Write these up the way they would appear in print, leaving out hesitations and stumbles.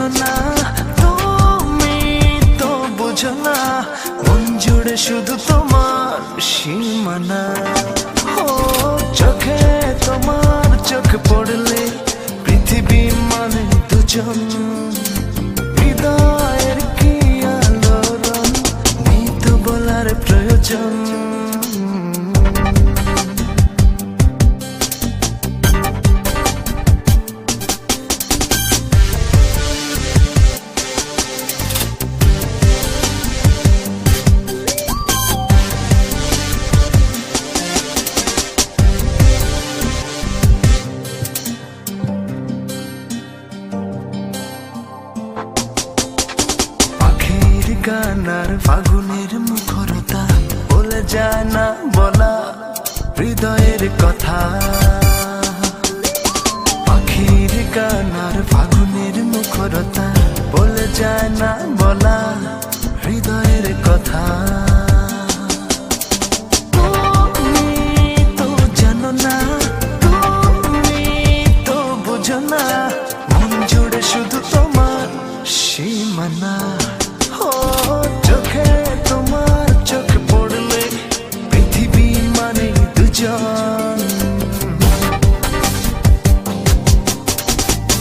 জানো না, তুমি তো বুঝো না, মন জুড়ে শুধু তোমার সীমানা। ও চোখে তোমার চোখ পড়লে পৃথিবী মানে দুজন, হৃদয়ের কি আলোড়ন, নেই তো বলার প্রয়োজন। গানার ফাগুনের মুখরতা বলে যায় না বলা হৃদয়ের কথা। পাখির গানার ফাগুনের মুখরতা বলে যায় না বলা হৃদয়ের কথা। তুমি তো জানো না, তুমি তো বুঝো না, মন জুড়ে শুধু তোমার সীমানা। চোখে তোমার চোখ পড়লে পৃথিবী মানে দুজন,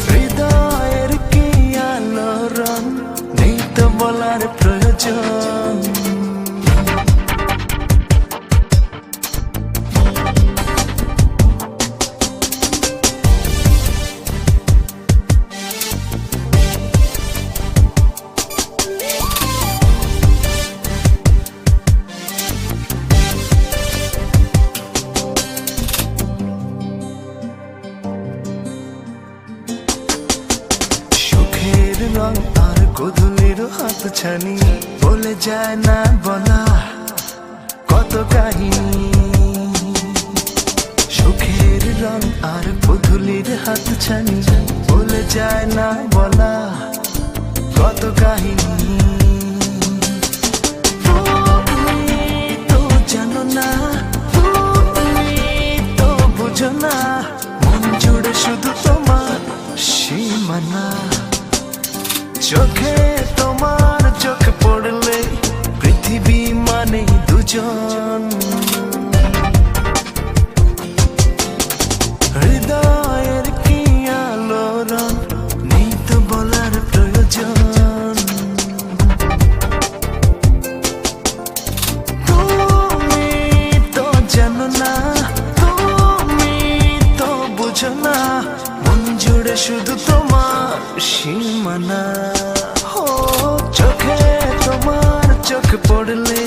হৃদয়ের কি আলোড়ন, নেই তো বলার প্রয়োজন। রং আর গোধূলির হাত ছানি বলে যায় না বলা কত কাহিনী। সুখের রং আর গোধূলির হাত ছানি বলে যায় না বলা কত কাহিনী। তুমি তো জানো না, তুমি তো বুঝো না, মন জুড়ে শুধু তোমার সীমানা। চোখে তোমার চোখ পড়লে পৃথিবী মানে দুজন, হৃদয়ের কি আলোড়ন, নেই তো বলার প্রয়োজন। তুমি তো জানো না, তুমি তো বুঝো না, মন জুড়ে শুধু তোমার সীমানা। চোখে তোমার চোখ পড়লে